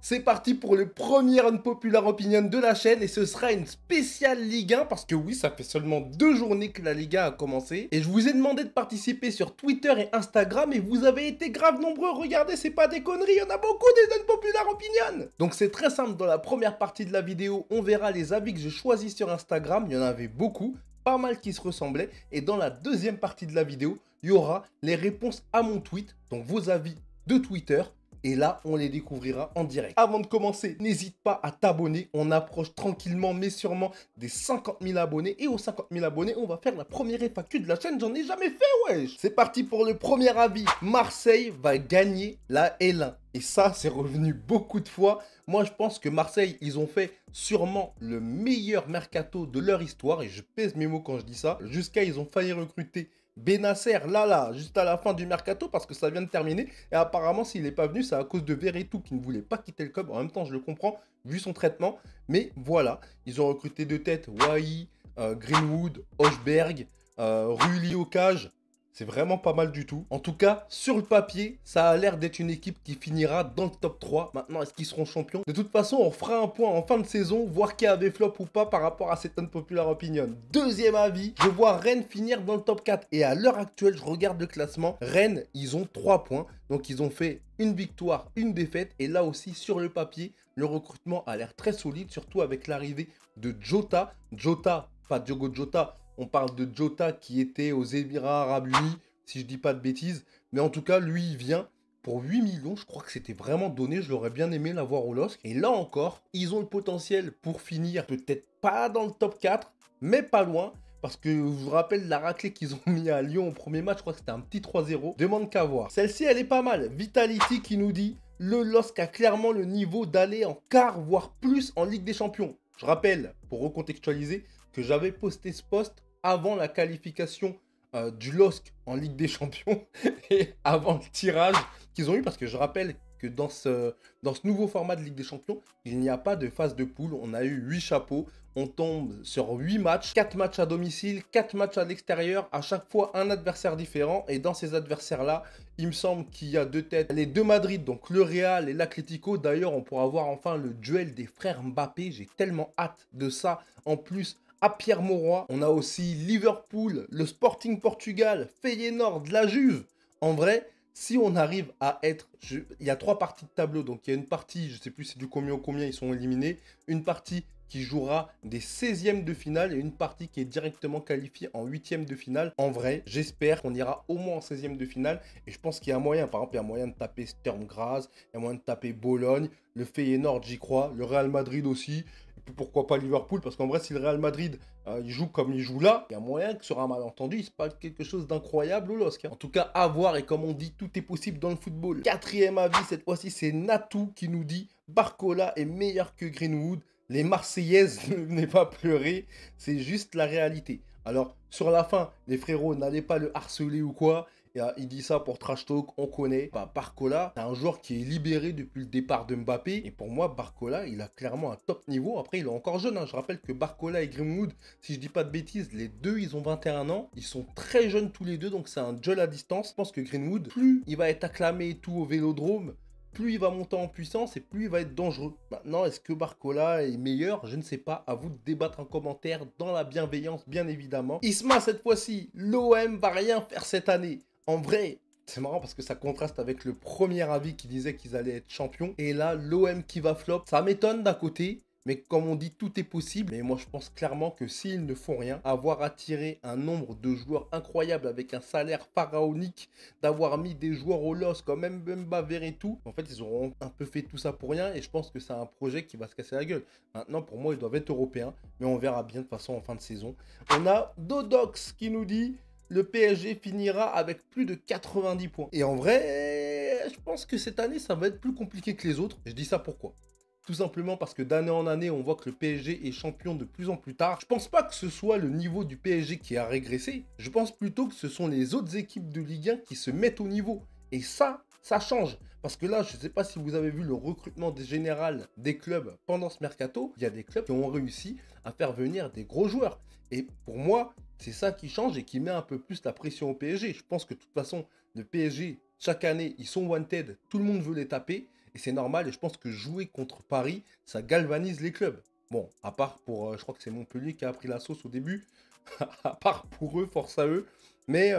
C'est parti pour le premier Unpopular Opinion de la chaîne et ce sera une spéciale Ligue 1 parce que oui, ça fait seulement 2 journées que la Ligue 1 a commencé et je vous ai demandé de participer sur Twitter et Instagram et vous avez été grave nombreux. Regardez, c'est pas des conneries, il y en a beaucoup des Unpopular Opinion. Donc c'est très simple, dans la première partie de la vidéo, on verra les avis que j'ai choisis sur Instagram, il y en avait beaucoup, pas mal qui se ressemblaient et dans la deuxième partie de la vidéo, il y aura les réponses à mon tweet, donc vos avis de Twitter. Et là, on les découvrira en direct. Avant de commencer, n'hésite pas à t'abonner. On approche tranquillement, mais sûrement, des 50 000 abonnés. Et aux 50 000 abonnés, on va faire la première FAQ de la chaîne. J'en ai jamais fait, wesh. C'est parti pour le premier avis. Marseille va gagner la L1. Et ça, c'est revenu beaucoup de fois. Moi, je pense que Marseille, ils ont fait sûrement le meilleur mercato de leur histoire. Et je pèse mes mots quand je dis ça. Jusqu'à, ils ont failli recruter Benasser, là, juste à la fin du mercato, parce que ça vient de terminer. Et apparemment, s'il n'est pas venu, c'est à cause de Veretout qui ne voulait pas quitter le club. En même temps, je le comprends, vu son traitement. Mais voilà, ils ont recruté de tête Wai, Greenwood, Hochberg, Rulli au cage. C'est vraiment pas mal du tout. En tout cas, sur le papier, ça a l'air d'être une équipe qui finira dans le top 3. Maintenant, est-ce qu'ils seront champions? De toute façon, on fera un point en fin de saison, voir qui avait flop ou pas par rapport à cette unpopular opinion. Deuxième avis, je vois Rennes finir dans le top 4. Et à l'heure actuelle, je regarde le classement. Rennes, ils ont 3 points. Donc, ils ont fait une victoire, une défaite. Et là aussi, sur le papier, le recrutement a l'air très solide, surtout avec l'arrivée de Jota. Jota, pas Diogo Jota. On parle de Jota qui était aux Émirats Arabes Unis, si je dis pas de bêtises. Mais en tout cas, lui, il vient pour 8 millions. Je crois que c'était vraiment donné. Je l'aurais bien aimé l'avoir au LOSC. Et là encore, ils ont le potentiel pour finir peut-être pas dans le top 4, mais pas loin. Parce que je vous rappelle la raclée qu'ils ont mis à Lyon au premier match. Je crois que c'était un petit 3-0. Demande qu'à voir. Celle-ci, elle est pas mal. Vitality qui nous dit « Le LOSC a clairement le niveau d'aller en quart, voire plus en Ligue des Champions ». Je rappelle, pour recontextualiser, que j'avais posté ce post avant la qualification du LOSC en Ligue des Champions et avant le tirage qu'ils ont eu, parce que je rappelle que dans ce nouveau format de Ligue des Champions, il n'y a pas de phase de poule. On a eu 8 chapeaux, on tombe sur 8 matchs, 4 matchs à domicile, 4 matchs à l'extérieur, à chaque fois un adversaire différent. Et dans ces adversaires-là, il me semble qu'il y a deux têtes, les deux Madrid, donc le Real et l'Atlético. D'ailleurs, on pourra voir enfin le duel des frères Mbappé. J'ai tellement hâte de ça. En plus, à Pierre Mauroy, on a aussi Liverpool, le Sporting Portugal, Feyenoord, la Juve. En vrai, si on arrive à être... il y a 3 parties de tableau, donc il y a une partie, je ne sais plus c'est du combien au combien ils sont éliminés, une partie qui jouera des 16e de finale et une partie qui est directement qualifiée en 8e de finale. En vrai, j'espère qu'on ira au moins en 16e de finale et je pense qu'il y a moyen. Par exemple, il y a moyen de taper Sturm Graz, il y a moyen de taper Bologne, le Feyenoord, j'y crois, le Real Madrid aussi. Et puis pourquoi pas Liverpool, parce qu'en vrai, si le Real Madrid il joue comme il joue là, il y a moyen que sur un malentendu, il se passe quelque chose d'incroyable au LOSC. En tout cas, à voir, et comme on dit, tout est possible dans le football. 4e avis, cette fois-ci, c'est Natou qui nous dit « Barcola est meilleur que Greenwood. Les Marseillaises, ne venez pas pleurer, c'est juste la réalité. » Alors, sur la fin, les frérots, n'allez pas le harceler ou quoi. Il dit ça pour trash talk, on connaît. Barcola, c'est un joueur qui est libéré depuis le départ de Mbappé. Et pour moi, Barcola, il a clairement un top niveau. Après, il est encore jeune. Je rappelle que Barcola et Greenwood, si je dis pas de bêtises, les deux, ils ont 21 ans. Ils sont très jeunes tous les deux, donc c'est un duel à distance. Je pense que Greenwood, plus il va être acclamé et tout au Vélodrome, plus il va monter en puissance et plus il va être dangereux. Maintenant, est-ce que Barcola est meilleur? Je ne sais pas. À vous de débattre en commentaire, dans la bienveillance, bien évidemment. Isma, cette fois-ci, l'OM va rien faire cette année. En vrai, c'est marrant parce que ça contraste avec le premier avis qui disait qu'ils allaient être champions. Et là, l'OM qui va flop, ça m'étonne d'un côté. Mais comme on dit, tout est possible. Mais moi, je pense clairement que s'ils ne font rien, avoir attiré un nombre de joueurs incroyable avec un salaire pharaonique, d'avoir mis des joueurs au LOSC comme Mbemba, Veretout, en fait, ils auront un peu fait tout ça pour rien. Et je pense que c'est un projet qui va se casser la gueule. Maintenant, pour moi, ils doivent être européens. Mais on verra bien de toute façon en fin de saison. On a Dodox qui nous dit... Le PSG finira avec plus de 90 points. Et en vrai, je pense que cette année, ça va être plus compliqué que les autres. Je dis ça pourquoi? Tout simplement parce que d'année en année, on voit que le PSG est champion de plus en plus tard. Je pense pas que ce soit le niveau du PSG qui a régressé. Je pense plutôt que ce sont les autres équipes de Ligue 1 qui se mettent au niveau. Et ça change. Parce que là, je ne sais pas si vous avez vu le recrutement des générales des clubs pendant ce mercato. Il y a des clubs qui ont réussi à faire venir des gros joueurs. Et pour moi, c'est ça qui change et qui met un peu plus la pression au PSG. Je pense que de toute façon, le PSG, chaque année, ils sont wanted. Tout le monde veut les taper. et c'est normal, et je pense que jouer contre Paris, ça galvanise les clubs. Bon, à part pour, je crois que c'est Montpellier qui a pris la sauce au début, à part pour eux, force à eux. Mais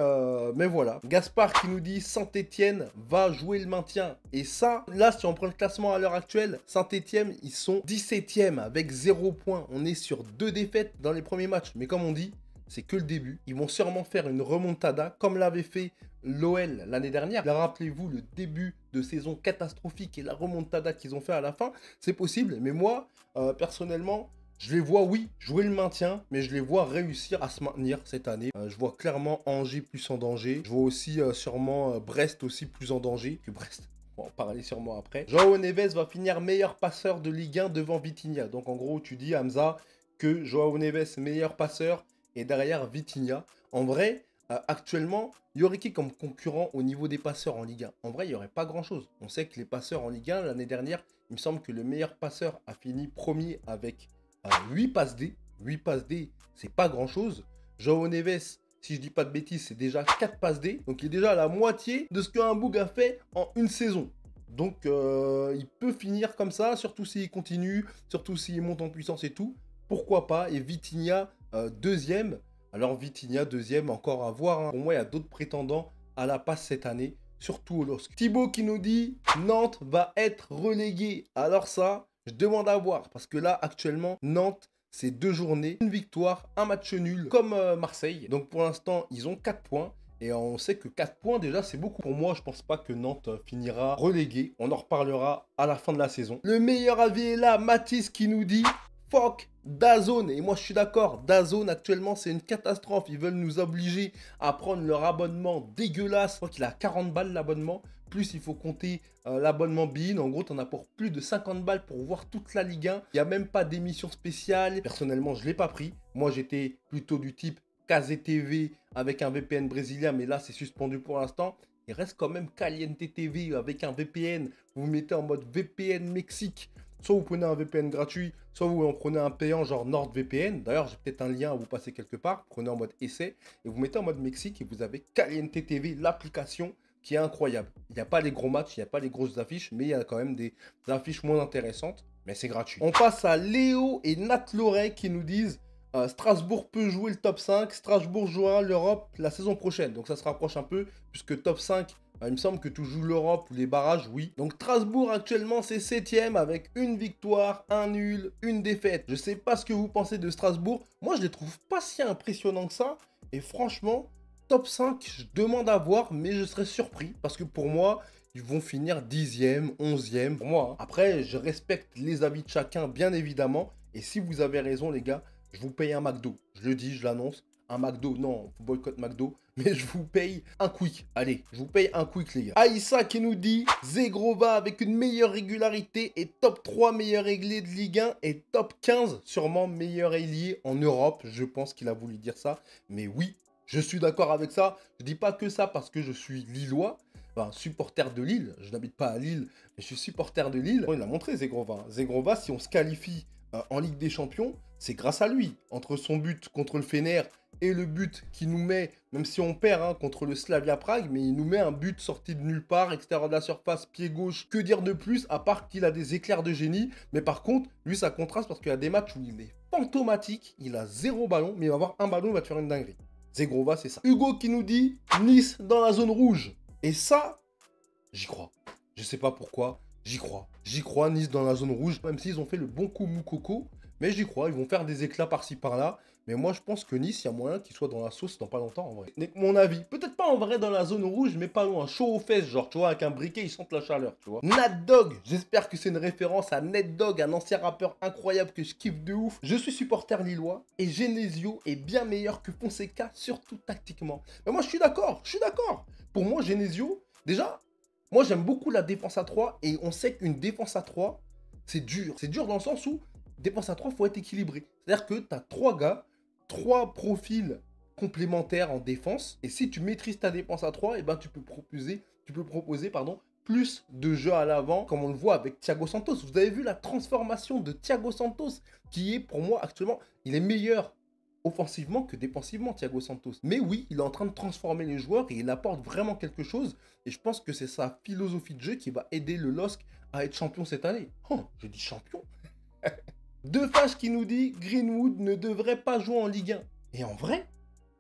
voilà. Gaspard qui nous dit Saint-Etienne va jouer le maintien. Et ça, là, si on prend le classement à l'heure actuelle, Saint-Etienne, ils sont 17e avec 0 points. On est sur 2 défaites dans les premiers matchs. Mais comme on dit, c'est que le début. Ils vont sûrement faire une remontada comme l'avait fait l'OL l'année dernière. Là, rappelez-vous le début de saison catastrophique et la remontada qu'ils ont fait à la fin. C'est possible. Mais moi, personnellement, je les vois, oui, jouer le maintien, mais je les vois réussir à se maintenir cette année. Je vois clairement Angers plus en danger. Je vois aussi sûrement Brest aussi plus en danger que Brest. On va en parler sûrement après. Joao Neves va finir meilleur passeur de Ligue 1 devant Vitinha. Donc en gros, tu dis, Hamza, que Joao Neves meilleur passeur et derrière Vitinha. En vrai, actuellement, il y aurait qui comme concurrent au niveau des passeurs en Ligue 1? En vrai, il n'y aurait pas grand-chose. On sait que les passeurs en Ligue 1, l'année dernière, il me semble que le meilleur passeur a fini premier avec 8 passes D. 8 passes D, c'est pas grand chose. Joao Neves, si je dis pas de bêtises, c'est déjà 4 passes D. Donc il est déjà à la moitié de ce qu'un Boug a fait en une saison. Donc il peut finir comme ça, surtout s'il continue, surtout s'il monte en puissance et tout. Pourquoi pas? Et Vitinha, deuxième. Alors Vitinha, deuxième, encore à voir. Hein. Pour moi, il y a d'autres prétendants à la passe cette année, surtout au LOSC. Thibaut qui nous dit Nantes va être relégué. Alors ça, je demande à voir, parce que là, actuellement, Nantes, c'est 2 journées, une victoire, un match nul, comme Marseille. Donc pour l'instant, ils ont 4 points. Et on sait que 4 points, déjà, c'est beaucoup. Pour moi, je pense pas que Nantes finira relégué. On en reparlera à la fin de la saison. Le meilleur avis est là, Mathis qui nous dit fuck DAZN. Et moi, je suis d'accord. DAZN, actuellement, c'est une catastrophe. Ils veulent nous obliger à prendre leur abonnement dégueulasse. Je crois qu'il a 40 balles l'abonnement. Plus, il faut compter l'abonnement BeIN. En gros, tu en as pour plus de 50 balles pour voir toute la Ligue 1. Il n'y a même pas d'émission spéciale. Personnellement, je ne l'ai pas pris. Moi, j'étais plutôt du type KZTV avec un VPN brésilien. Mais là, c'est suspendu pour l'instant. Il reste quand même Caliente TV avec un VPN. Vous vous mettez en mode VPN Mexique. Soit vous prenez un VPN gratuit, soit vous en prenez un payant genre NordVPN. D'ailleurs, j'ai peut-être un lien à vous passer quelque part. Prenez en mode essai et vous mettez en mode Mexique et vous avez Caliente TV, l'application qui est incroyable. Il n'y a pas les gros matchs, il n'y a pas les grosses affiches, mais il y a quand même des affiches moins intéressantes. Mais c'est gratuit. On passe à Léo et Nat Loret qui nous disent Strasbourg peut jouer le top 5. Strasbourg jouera l'Europe la saison prochaine. Donc ça se rapproche un peu, puisque top 5, il me semble que tu joues l'Europe ou les barrages, oui. Donc Strasbourg actuellement c'est 7ème avec une victoire, un nul, une défaite. Je sais pas ce que vous pensez de Strasbourg. Moi je les trouve pas si impressionnants que ça. Et franchement, top 5, je demande à voir, mais je serais surpris. Parce que pour moi, ils vont finir 10e, 11e. Pour moi, hein. Après, je respecte les avis de chacun, bien évidemment. Et si vous avez raison, les gars, je vous paye un McDo. Je le dis, je l'annonce. Un McDo, non, vous boycott McDo, mais je vous paye un quick. Allez, je vous paye un quick, les gars. Aïssa qui nous dit Zegrova avec une meilleure régularité et top 3 meilleur ailier de Ligue 1 et top 15 sûrement meilleur ailier en Europe. Je pense qu'il a voulu dire ça, mais oui, je suis d'accord avec ça. Je dis pas que ça parce que je suis lillois, enfin supporter de Lille. Je n'habite pas à Lille, mais je suis supporter de Lille. Bon, il a montré Zegrova. Zegrova, si on se qualifie en Ligue des Champions, c'est grâce à lui. Entre son but contre le Fener et le but qui nous met, même si on perd hein, contre le Slavia Prague, mais il nous met un but sorti de nulle part, extérieur de la surface, pied gauche. Que dire de plus, à part qu'il a des éclairs de génie. Mais par contre, lui, ça contraste parce qu'il y a des matchs où il est fantomatique, il a 0 ballon, mais il va avoir un ballon, il va te faire une dinguerie. Zegrova, c'est ça. Hugo qui nous dit Nice dans la zone rouge. Et ça, j'y crois. Je sais pas pourquoi, j'y crois. J'y crois, Nice dans la zone rouge, même s'ils ont fait le bon coup Moukoko. Mais j'y crois, ils vont faire des éclats par-ci par-là. Mais moi, je pense que Nice, il y a moyen qu'ils soient dans la sauce dans pas longtemps, en vrai. N'est que mon avis. Peut-être pas en vrai dans la zone rouge, mais pas loin. Chaud aux fesses, genre, tu vois, avec un briquet, ils sentent la chaleur, tu vois. Nat Dog, j'espère que c'est une référence à Ned Dog, un ancien rappeur incroyable que je kiffe de ouf. Je suis supporter lillois et Genesio est bien meilleur que Fonseca, surtout tactiquement. Mais moi, je suis d'accord, Pour moi, Genesio, déjà, moi, j'aime beaucoup la défense à 3 et on sait qu'une défense à 3, c'est dur. C'est dur dans le sens où défense à 3, il faut être équilibré. C'est-à-dire que tu as 3 gars, 3 profils complémentaires en défense. Et si tu maîtrises ta défense à 3, et ben tu peux proposer plus de jeux à l'avant, comme on le voit avec Thiago Santos. Vous avez vu la transformation de Thiago Santos, qui est pour moi actuellement, il est meilleur offensivement que défensivement, Thiago Santos. Mais oui, il est en train de transformer les joueurs et il apporte vraiment quelque chose. Et je pense que c'est sa philosophie de jeu qui va aider le LOSC à être champion cette année. Oh, j'ai dit champion. Defache qui nous dit Greenwood ne devrait pas jouer en Ligue 1. Et en vrai,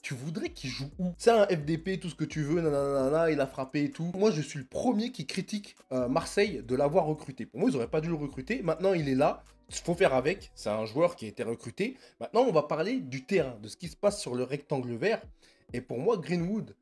tu voudrais qu'il joue où? C'est un FDP, tout ce que tu veux, nanana, il a frappé et tout. Moi, je suis le premier qui critique Marseille de l'avoir recruté. Pour moi, ils n'auraient pas dû le recruter. Maintenant, il est là. Il faut faire avec. C'est un joueur qui a été recruté. Maintenant, on va parler du terrain, de ce qui se passe sur le rectangle vert. Et pour moi, Greenwood,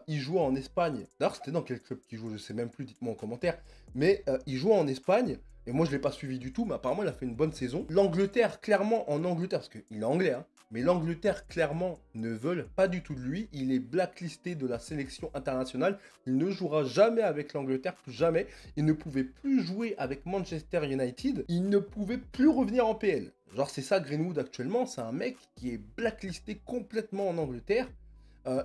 il jouait en Espagne. D'ailleurs, c'était dans quel club qu'il joue? Je ne sais même plus, dites-moi en commentaire. Mais il jouait en Espagne. Et moi, je ne l'ai pas suivi du tout, mais apparemment, il a fait une bonne saison. L'Angleterre, clairement, en Angleterre, parce qu'il est anglais, hein, mais l'Angleterre, clairement, ne veulent pas du tout de lui. Il est blacklisté de la sélection internationale. Il ne jouera jamais avec l'Angleterre, plus jamais. Il ne pouvait plus jouer avec Manchester United. Il ne pouvait plus revenir en PL. Genre, c'est ça, Greenwood, actuellement. C'est un mec qui est blacklisté complètement en Angleterre.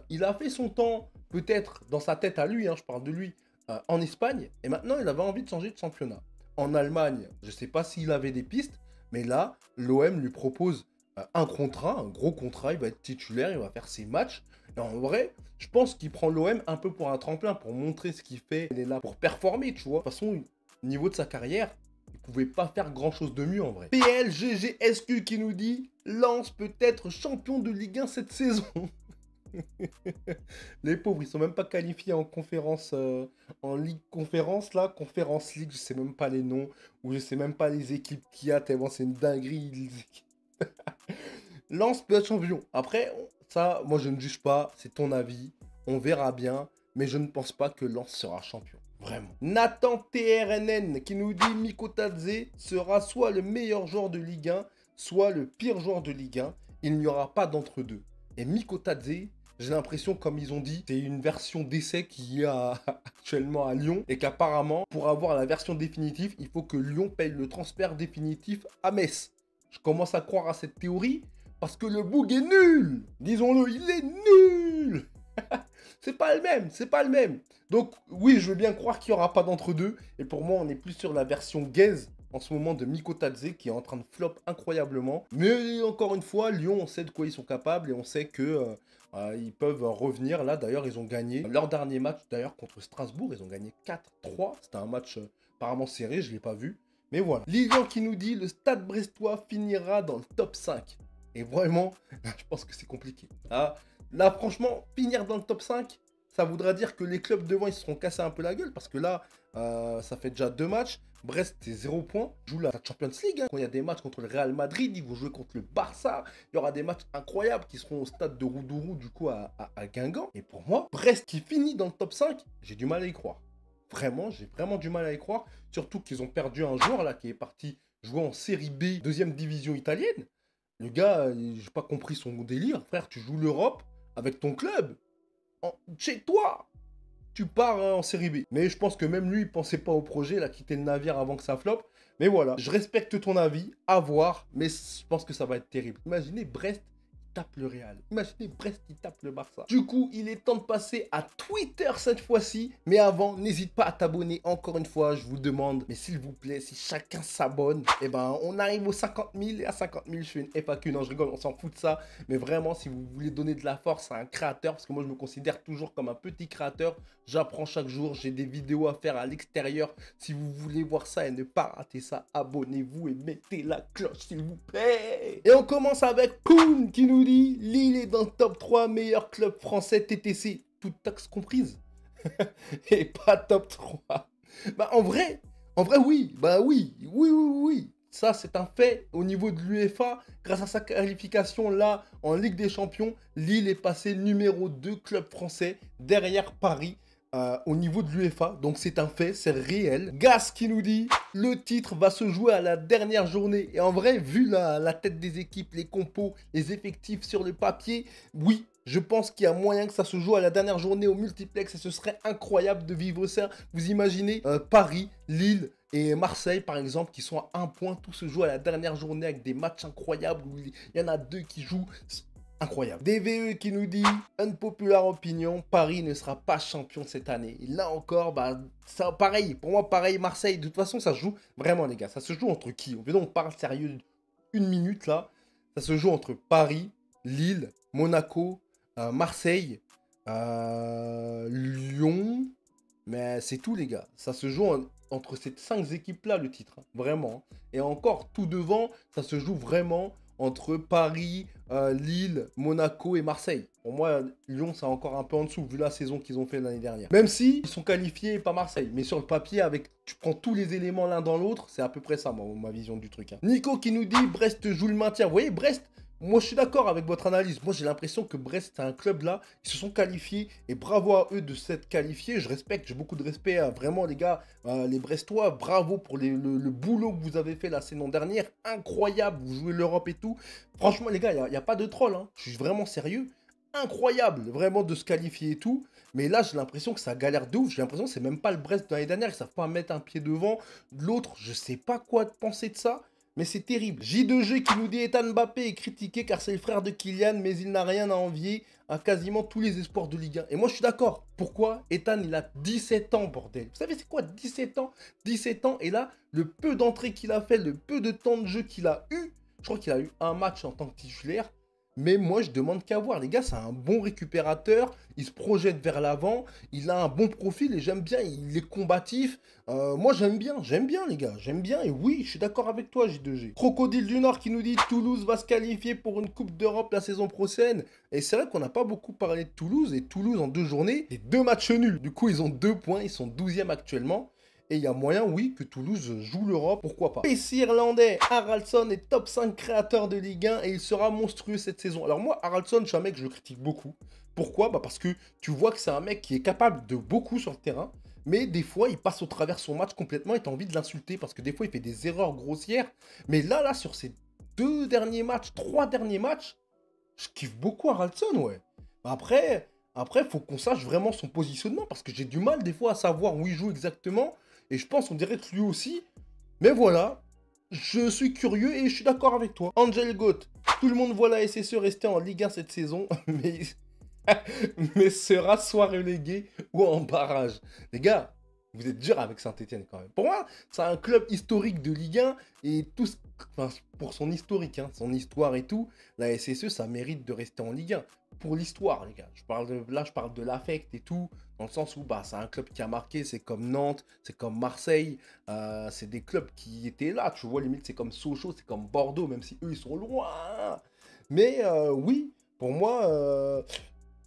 Il a fait son temps, peut-être, dans sa tête à lui, hein, je parle de lui, en Espagne. Et maintenant, il avait envie de changer de championnat. En Allemagne, je ne sais pas s'il avait des pistes, mais là, l'OM lui propose un contrat, un gros contrat, il va être titulaire, il va faire ses matchs. Et en vrai, je pense qu'il prend l'OM un peu pour un tremplin, pour montrer ce qu'il fait. Il est là pour performer, tu vois. De toute façon, au niveau de sa carrière, il pouvait pas faire grand-chose de mieux en vrai. PLGGSQ qui nous dit « Lens peut être champion de Ligue 1 cette saison ». Les pauvres, ils sont même pas qualifiés en conférence, en Ligue Conférence, là, Conférence League, je sais même pas les noms, ou je sais même pas les équipes qu'il y a, tellement c'est une dinguerie. Lens peut être champion. Après, ça, moi je ne juge pas, c'est ton avis, on verra bien, mais je ne pense pas que Lens sera champion. Vraiment. Nathan TRNN qui nous dit Mikotadze sera soit le meilleur joueur de Ligue 1, soit le pire joueur de Ligue 1. Il n'y aura pas d'entre-deux. Et Mikotadze, j'ai l'impression, comme ils ont dit, c'est une version d'essai qu'il y a actuellement à Lyon et qu'apparemment, pour avoir la version définitive, il faut que Lyon paye le transfert définitif à Metz. Je commence à croire à cette théorie parce que le Boug est nul. Disons-le, il est nul. C'est pas le même, c'est pas le même. Donc oui, je veux bien croire qu'il n'y aura pas d'entre-deux. Et pour moi, on est plus sur la version gaze en ce moment de Mikotadze qui est en train de flop incroyablement. Mais encore une fois, Lyon, on sait de quoi ils sont capables et on sait que ils peuvent revenir. Là, d'ailleurs, ils ont gagné leur dernier match d'ailleurs contre Strasbourg. Ils ont gagné 4-3. C'était un match apparemment serré, je ne l'ai pas vu. Mais voilà. Lilian qui nous dit le Stade Brestois finira dans le top 5. Et vraiment, je pense que c'est compliqué. Là, franchement, finir dans le top 5, ça voudra dire que les clubs devant, ils se seront cassés un peu la gueule. Parce que là, ça fait déjà 2 matchs. Brest, c'est 0 points. Joue la Champions League. Hein. Quand il y a des matchs contre le Real Madrid, ils vont jouer contre le Barça. Il y aura des matchs incroyables qui seront au stade de Roudourou, du coup, à Guingamp. Et pour moi, Brest qui finit dans le top 5, j'ai du mal à y croire. Vraiment, j'ai vraiment du mal à y croire. Surtout qu'ils ont perdu un joueur là qui est parti jouer en Série B, deuxième division italienne. Le gars, j'ai pas compris son délire. Frère, tu joues l'Europe avec ton club. Chez toi. Tu pars en Série B. Mais je pense que même lui, il pensait pas au projet. Il a quitté le navire avant que ça floppe. Mais voilà, je respecte ton avis. À voir. Mais je pense que ça va être terrible. Imaginez Brest tape le Real. Imaginez Brest qui tape le Barça. Du coup, il est temps de passer à Twitter cette fois-ci. Mais avant, n'hésite pas à t'abonner encore une fois. Je vous demande, mais s'il vous plaît, si chacun s'abonne, eh ben, on arrive aux 50 000. Et à 50 000, je fais une FAQ. Non, je rigole, on s'en fout de ça. Mais vraiment, si vous voulez donner de la force à un créateur, parce que moi, je me considère toujours comme un petit créateur. J'apprends chaque jour. J'ai des vidéos à faire à l'extérieur. Si vous voulez voir ça et ne pas rater ça, abonnez-vous et mettez la cloche, s'il vous plaît. Et on commence avec Poon qui nous dit Lille est dans le top 3 meilleurs clubs français TTC, toutes taxes comprises. Et pas top 3. Bah en vrai oui, bah oui. Ça c'est un fait au niveau de l'UEFA, grâce à sa qualification là en Ligue des Champions, Lille est passé numéro 2 club français derrière Paris. Au niveau de l'UEFA, donc c'est un fait, c'est réel. Gas qui nous dit le titre va se jouer à la dernière journée. Et en vrai, vu la tête des équipes, les compos, les effectifs sur le papier, oui, je pense qu'il y a moyen que ça se joue à la dernière journée au multiplex et ce serait incroyable de vivre ça. Vous imaginez Paris, Lille et Marseille par exemple qui sont à 1 point, tout se joue à la dernière journée avec des matchs incroyables où il y en a 2 qui jouent. Incroyable. DVE qui nous dit unpopular opinion, Paris ne sera pas champion cette année. Et là encore, bah, ça, pareil, pour moi, pareil, Marseille, de toute façon, ça se joue vraiment, les gars. Ça se joue entre qui? On parle sérieux 1 minute là. Ça se joue entre Paris, Lille, Monaco, Marseille, Lyon. Mais c'est tout, les gars. Ça se joue entre ces 5 équipes-là, le titre. Hein, vraiment. Et encore, tout devant, ça se joue vraiment entre Paris, Lille, Monaco et Marseille. Pour moi, Lyon, c'est encore un peu en dessous, vu la saison qu'ils ont fait l'année dernière. Même si ils sont qualifiés, pas Marseille. Mais sur le papier, tu prends tous les éléments l'un dans l'autre, c'est à peu près ça, ma vision du truc. Hein. Nico qui nous dit, Brest joue le maintien. Vous voyez, Brest, moi, je suis d'accord avec votre analyse. Moi, j'ai l'impression que Brest, c'est un club là. Ils se sont qualifiés. Et bravo à eux de s'être qualifiés. Je respecte, j'ai beaucoup de respect. Vraiment, les gars, les Brestois, bravo pour le boulot que vous avez fait la saison dernière. Incroyable. Vous jouez l'Europe et tout. Franchement, les gars, il n'y a pas de troll. Hein. Je suis vraiment sérieux. Incroyable, vraiment, de se qualifier et tout. Mais là, j'ai l'impression que ça galère de ouf. J'ai l'impression que c'est même pas le Brest de l'année dernière. Ils savent pas mettre un pied devant. L'autre, je sais pas quoi penser de ça. Mais c'est terrible. J2G qui nous dit Ethan Mbappé est critiqué car c'est le frère de Kylian, mais il n'a rien à envier à quasiment tous les espoirs de Ligue 1. Et moi, je suis d'accord. Pourquoi? Ethan, il a 17 ans, bordel. Vous savez, c'est quoi 17 ans? 17 ans, et là, le peu d'entrées qu'il a fait, le peu de temps de jeu qu'il a eu, je crois qu'il a eu un match en tant que titulaire. Mais moi, je demande qu'à voir. Les gars, c'est un bon récupérateur. Il se projette vers l'avant. Il a un bon profil et j'aime bien. Il est combatif. Moi, j'aime bien, les gars. J'aime bien. Et oui, je suis d'accord avec toi, J2G. Crocodile du Nord qui nous dit Toulouse va se qualifier pour une Coupe d'Europe la saison prochaine. Et c'est vrai qu'on n'a pas beaucoup parlé de Toulouse. Et Toulouse, en 2 journées, et 2 matchs nuls. Du coup, ils ont 2 points. Ils sont 12e actuellement. Et il y a moyen, oui, que Toulouse joue l'Europe, pourquoi pas. PC irlandais, Haraldsson est top 5 créateur de Ligue 1 et il sera monstrueux cette saison. Alors moi, Haraldsson, je suis un mec que je critique beaucoup. Pourquoi? Bah parce que tu vois que c'est un mec qui est capable de beaucoup sur le terrain, mais des fois, il passe au travers son match complètement et t'as envie de l'insulter parce que des fois, il fait des erreurs grossières. Mais là, sur ces 2 derniers matchs, 3 derniers matchs, je kiffe beaucoup Haraldsson, ouais. Après, faut qu'on sache vraiment son positionnement parce que j'ai du mal des fois à savoir où il joue exactement. Et je pense, on dirait que lui aussi. Mais voilà, je suis curieux et je suis d'accord avec toi. Angel Goat, tout le monde voit la SSE rester en Ligue 1 cette saison, mais sera soit relégué ou en barrage. Les gars, vous êtes durs avec Saint-Etienne quand même. Pour moi, c'est un club historique de Ligue 1 et tout, enfin, pour son historique, hein, son histoire et tout, la SSE, ça mérite de rester en Ligue 1. Pour l'histoire, les gars. Je parle de l'affect et tout, dans le sens où bah, c'est un club qui a marqué, c'est comme Nantes, c'est comme Marseille, c'est des clubs qui étaient là, tu vois, limite c'est comme Sochaux, c'est comme Bordeaux, même si eux ils sont loin. Mais oui, pour moi,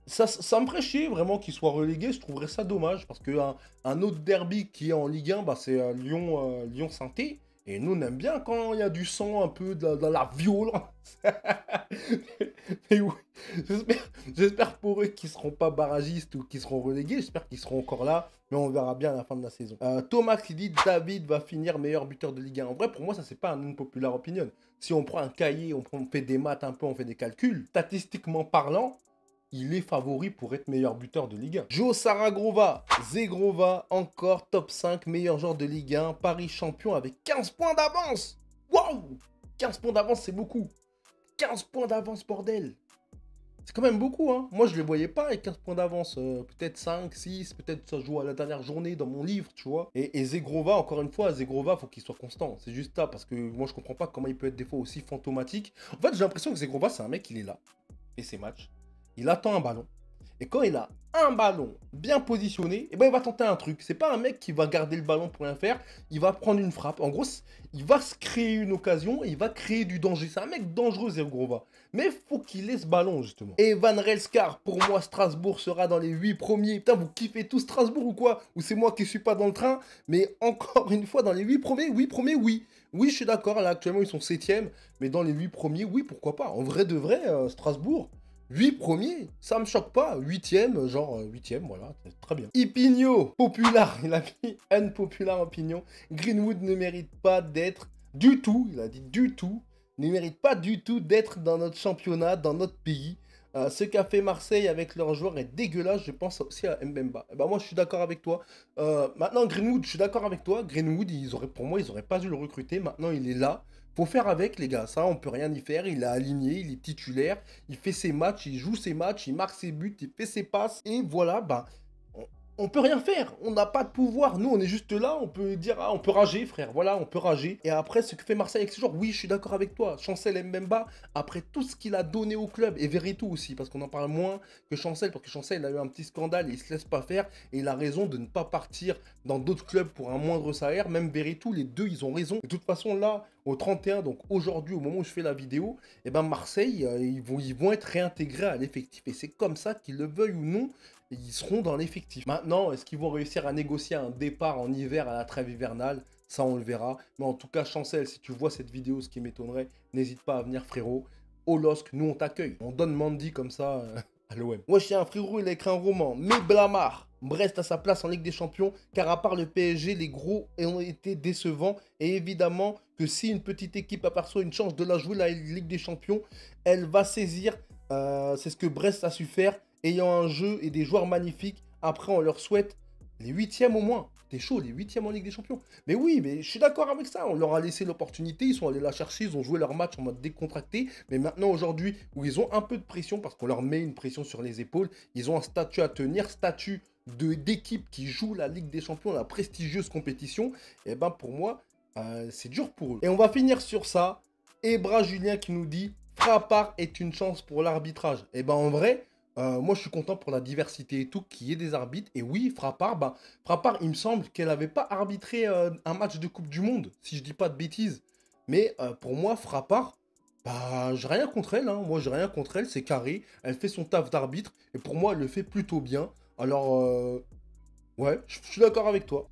ça me ferait chier vraiment qu'ils soient relégués, je trouverais ça dommage, parce qu'un autre derby qui est en Ligue 1, bah, c'est Lyon-Saint-Étienne. Et nous, on aime bien quand il y a du sang un peu dans la violence. Mais oui, j'espère pour eux qu'ils ne seront pas barragistes ou qu'ils seront relégués. J'espère qu'ils seront encore là. Mais on verra bien à la fin de la saison. Thomas qui dit David va finir meilleur buteur de Ligue 1. En vrai, pour moi, ça, c'est pas une populaire opinion. Si on prend un cahier, on fait des maths un peu, on fait des calculs, statistiquement parlant, il est favori pour être meilleur buteur de Ligue 1. Joe Saragrova, Zegrova, encore top 5, meilleur joueur de Ligue 1, Paris champion avec 15 points d'avance. Waouh, 15 points d'avance, c'est beaucoup. 15 points d'avance, bordel. C'est quand même beaucoup, hein. Moi, je ne les voyais pas avec 15 points d'avance. Peut-être 5, 6, peut-être ça joue à la dernière journée dans mon livre, tu vois. Et Zegrova, encore une fois, Zegrova, faut qu'il soit constant. C'est juste ça, parce que moi, je comprends pas comment il peut être des fois aussi fantomatique. En fait, j'ai l'impression que Zegrova, c'est un mec, il est là. Et ses matchs. Il attend un ballon. Et quand il a un ballon bien positionné, eh ben il va tenter un truc. C'est pas un mec qui va garder le ballon pour rien faire. Il va prendre une frappe. En gros, il va se créer une occasion et il va créer du danger. C'est un mec dangereux, Zegrova. Mais faut qu'il ait ce ballon, justement. Et Van Relskar, pour moi, Strasbourg sera dans les 8 premiers. Putain, vous kiffez tout Strasbourg ou quoi? Ou c'est moi qui suis pas dans le train? Mais encore une fois, dans les 8 premiers, oui. Oui, je suis d'accord. Là, actuellement, ils sont 7e. Mais dans les 8 premiers, oui, pourquoi pas. En vrai de vrai, Strasbourg... 8 premiers, ça me choque pas. 8e, genre 8e, voilà, très bien. Ipigno, populaire, il a mis unpopular opinion. Greenwood ne mérite pas d'être du tout, il a dit du tout, ne mérite pas du tout d'être dans notre championnat, dans notre pays. Ce qu'a fait Marseille avec leurs joueurs est dégueulasse, je pense aussi à Mbemba. Et bah moi je suis d'accord avec toi. Maintenant Greenwood, je suis d'accord avec toi. Greenwood, pour moi, ils auraient pas dû le recruter. Maintenant il est là. Faut faire avec, les gars. Ça, on peut rien y faire. Il est aligné, il est titulaire. Il fait ses matchs, il joue ses matchs, il marque ses buts, il fait ses passes. Et voilà, bah, on peut rien faire. On n'a pas de pouvoir. Nous, on est juste là. On peut dire, ah, on peut rager, frère. Voilà, on peut rager. Et après, ce que fait Marseille avec ce joueur, oui, je suis d'accord avec toi. Chancel Mbemba, après tout ce qu'il a donné au club, et Verretou aussi, parce qu'on en parle moins que Chancel, parce que Chancel, il a eu un petit scandale et il se laisse pas faire. Et il a raison de ne pas partir dans d'autres clubs pour un moindre salaire. Même Verretou, les deux, ils ont raison. De toute façon, là, au 31, donc aujourd'hui, au moment où je fais la vidéo, eh ben Marseille, ils vont être réintégrés à l'effectif. Et c'est comme ça, qu'ils le veuillent ou non, ils seront dans l'effectif. Maintenant, est-ce qu'ils vont réussir à négocier un départ en hiver à la trêve hivernale? Ça, on le verra. Mais en tout cas, Chancel, si tu vois cette vidéo, ce qui m'étonnerait, n'hésite pas à venir, frérot. Au LOSC, nous, on t'accueille. On donne Mandy comme ça à l'OM. Moi, je suis un frérot, il a écrit un roman. Mais Blamard, Brest a sa place en Ligue des Champions, car à part le PSG, les gros ont été décevants. Et évidemment que si une petite équipe aperçoit une chance de la jouer, la Ligue des Champions, elle va saisir. C'est ce que Brest a su faire, ayant un jeu et des joueurs magnifiques. Après, on leur souhaite les 8e au moins. T'es chaud, les 8e en Ligue des Champions. Mais oui, mais je suis d'accord avec ça. On leur a laissé l'opportunité. Ils sont allés la chercher. Ils ont joué leur match en mode décontracté. Mais maintenant, aujourd'hui, où ils ont un peu de pression, parce qu'on leur met une pression sur les épaules, ils ont un statut à tenir, statut d'équipe qui joue la Ligue des Champions, la prestigieuse compétition. Et ben pour moi, c'est dur pour eux. Et on va finir sur ça. Ebra Julien qui nous dit Frappard est une chance pour l'arbitrage. Et ben en vrai, moi je suis content pour la diversité et tout, qu'il y ait des arbitres. Et oui, Frappard, il me semble qu'elle n'avait pas arbitré un match de Coupe du Monde, si je dis pas de bêtises. Mais pour moi, Frappard, j'ai rien contre elle. Hein. Moi, j'ai rien contre elle, c'est carré. Elle fait son taf d'arbitre. Et pour moi, elle le fait plutôt bien. Alors, ouais, je suis d'accord avec toi.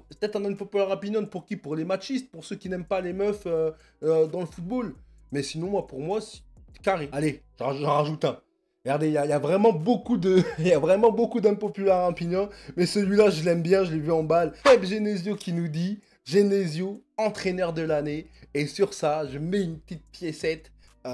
C'est peut-être un unpopular opinion pour qui? Pour les machistes, pour ceux qui n'aiment pas les meufs dans le football. Mais sinon, pour moi, c'est carré. Allez, j'en rajoute un. Regardez, il y a vraiment beaucoup de... Il y a vraiment beaucoup d'unpopular opinion. Mais celui-là, je l'aime bien, je l'ai vu en balle. Pep Genesio qui nous dit Genesio, entraîneur de l'année. Et sur ça, je mets une petite piécette.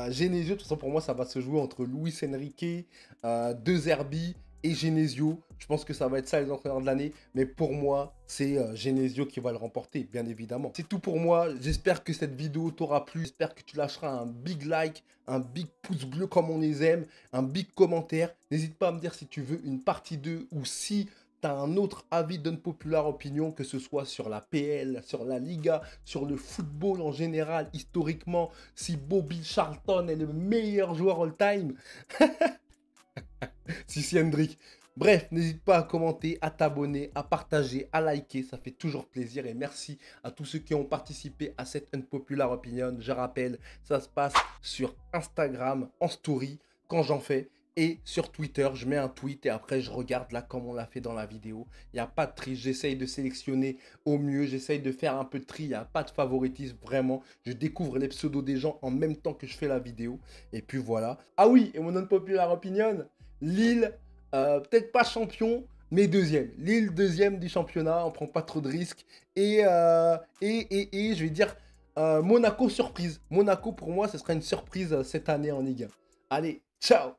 Genesio, de toute façon, pour moi, ça va se jouer entre Luis Enrique, De Zerbi et Genesio. Je pense que ça va être ça les entraîneurs de l'année. Mais pour moi, c'est Genesio qui va le remporter, bien évidemment. C'est tout pour moi. J'espère que cette vidéo t'aura plu. J'espère que tu lâcheras un big like, un big pouce bleu comme on les aime, un big commentaire. N'hésite pas à me dire si tu veux une partie 2 ou si tu as un autre avis d'unpopular opinion, que ce soit sur la PL, sur la Liga, sur le football en général, historiquement, si Bobby Charlton est le meilleur joueur all-time. Si, Hendrik. Bref, n'hésite pas à commenter, à t'abonner, à partager, à liker, ça fait toujours plaisir. Et merci à tous ceux qui ont participé à cette unpopular opinion. Je rappelle, ça se passe sur Instagram, en story, quand j'en fais. Et sur Twitter, je mets un tweet et après je regarde là comme on l'a fait dans la vidéo. Il n'y a pas de tri, j'essaye de sélectionner au mieux, j'essaye de faire un peu de tri, il n'y a pas de favoritisme, vraiment. Je découvre les pseudos des gens en même temps que je fais la vidéo. Et puis voilà. Ah oui, et mon unpopular opinion, Lille, peut-être pas champion, mais deuxième. Lille, deuxième du championnat, on prend pas trop de risques. Et je vais dire Monaco surprise. Monaco, pour moi, ce sera une surprise cette année en Ligue 1. Allez, ciao!